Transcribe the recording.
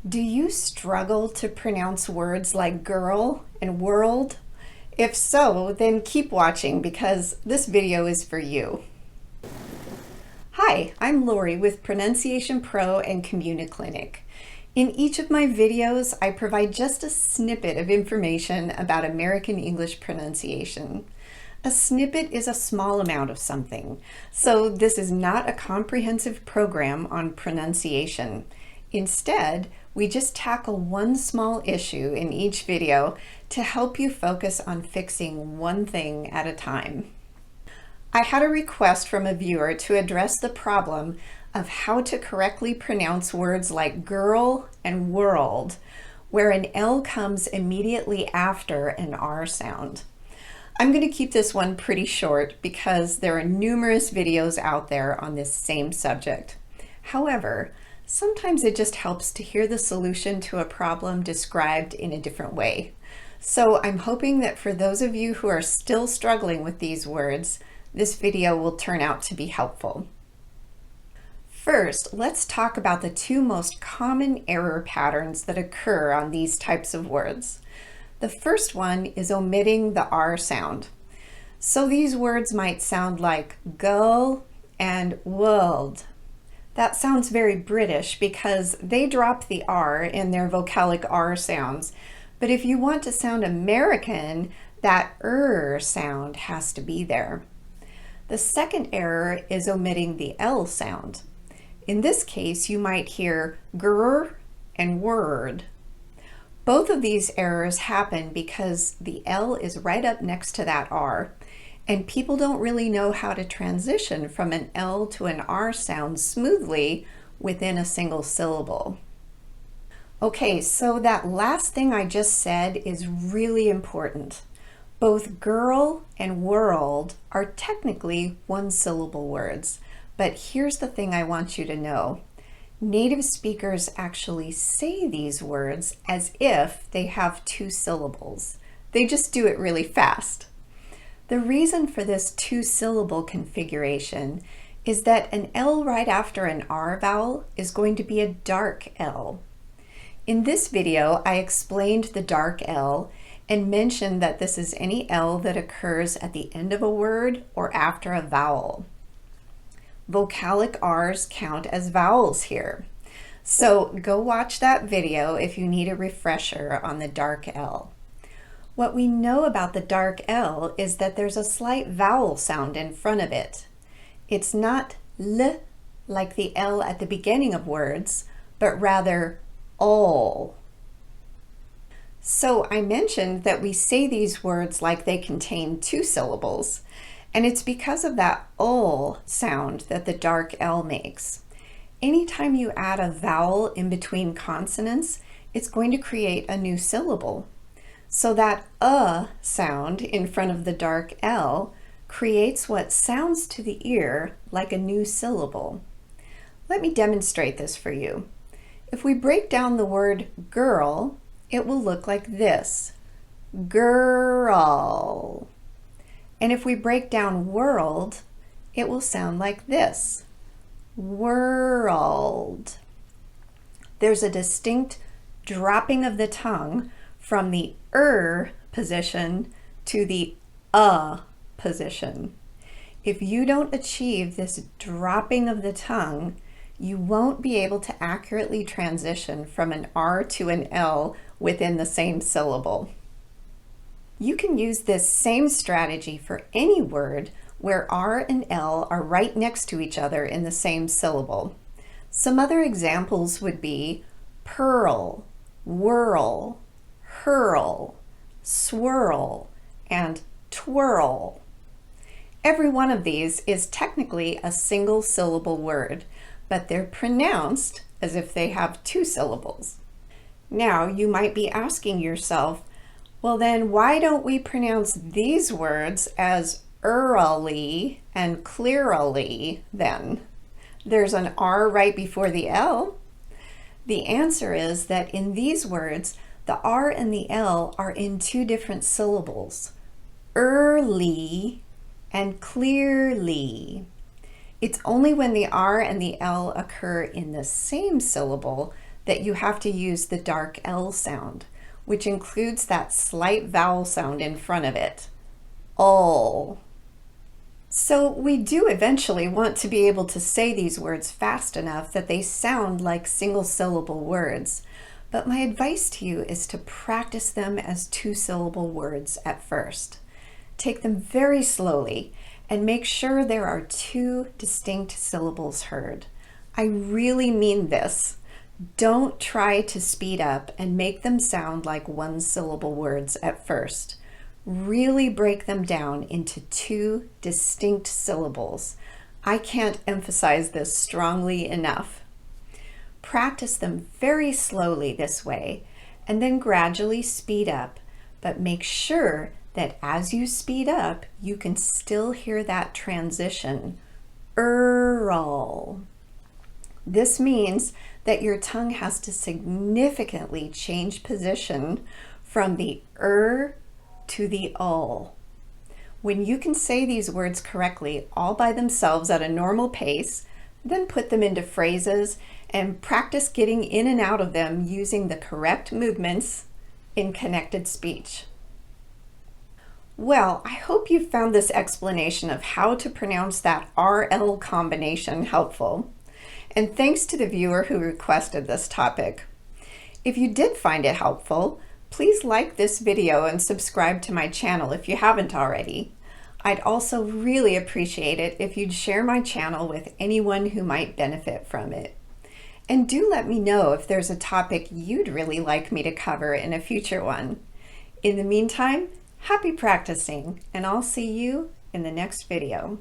Do you struggle to pronounce words like girl and world? If so, then keep watching because this video is for you. Hi, I'm Lori with Pronunciation Pro and CommuniClinic. In each of my videos, I provide just a snippet of information about American English pronunciation. A snippet is a small amount of something, so this is not a comprehensive program on pronunciation. Instead, we just tackle one small issue in each video to help you focus on fixing one thing at a time. I had a request from a viewer to address the problem of how to correctly pronounce words like girl and world, where an L comes immediately after an R sound. I'm going to keep this one pretty short because there are numerous videos out there on this same subject. However, sometimes it just helps to hear the solution to a problem described in a different way. So I'm hoping that for those of you who are still struggling with these words, this video will turn out to be helpful. First, let's talk about the two most common error patterns that occur on these types of words. The first one is omitting the R sound. So these words might sound like gull and world. That sounds very British because they drop the R in their vocalic R sounds. But if you want to sound American, that sound has to be there. The second error is omitting the L sound. In this case, you might hear grr and word. Both of these errors happen because the L is right up next to that R, and people don't really know how to transition from an L to an R sound smoothly within a single syllable. Okay, so that last thing I just said is really important. Both girl and world are technically one-syllable words, but here's the thing I want you to know. Native speakers actually say these words as if they have two syllables. They just do it really fast. The reason for this two-syllable configuration is that an L right after an R vowel is going to be a dark L. In this video, I explained the dark L and mentioned that this is any L that occurs at the end of a word or after a vowel. Vocalic R's count as vowels here. So go watch that video if you need a refresher on the dark L. What we know about the dark L is that there's a slight vowel sound in front of it. It's not L like the L at the beginning of words, but rather all. So I mentioned that we say these words like they contain two syllables. And it's because of that ol sound that the dark L makes. Anytime you add a vowel in between consonants, it's going to create a new syllable. So that sound in front of the dark L creates what sounds to the ear like a new syllable. Let me demonstrate this for you. If we break down the word girl, it will look like this. Girl. And if we break down world, it will sound like this. World. There's a distinct dropping of the tongue from the position to the position. If you don't achieve this dropping of the tongue, you won't be able to accurately transition from an R to an L within the same syllable. You can use this same strategy for any word where R and L are right next to each other in the same syllable. Some other examples would be pearl, whirl, hurl, swirl, and twirl. Every one of these is technically a single syllable word, but they're pronounced as if they have two syllables. Now you might be asking yourself, well then, why don't we pronounce these words as early and clearly then? There's an R right before the L. The answer is that in these words, the R and the L are in two different syllables, early and clearly. It's only when the R and the L occur in the same syllable that you have to use the dark L sound, which includes that slight vowel sound in front of it. All. So we do eventually want to be able to say these words fast enough that they sound like single-syllable words, but my advice to you is to practice them as two-syllable words at first. Take them very slowly and make sure there are two distinct syllables heard. I really mean this. Don't try to speed up and make them sound like one-syllable words at first. Really break them down into two distinct syllables. I can't emphasize this strongly enough. Practice them very slowly this way, and then gradually speed up, but make sure that as you speed up, you can still hear that transition, all. This means that your tongue has to significantly change position from the to the all. When you can say these words correctly all by themselves at a normal pace, then put them into phrases and practice getting in and out of them using the correct movements in connected speech. Well, I hope you found this explanation of how to pronounce that RL combination helpful. And thanks to the viewer who requested this topic. If you did find it helpful, please like this video and subscribe to my channel if you haven't already. I'd also really appreciate it if you'd share my channel with anyone who might benefit from it. And do let me know if there's a topic you'd really like me to cover in a future one. In the meantime, happy practicing, and I'll see you in the next video.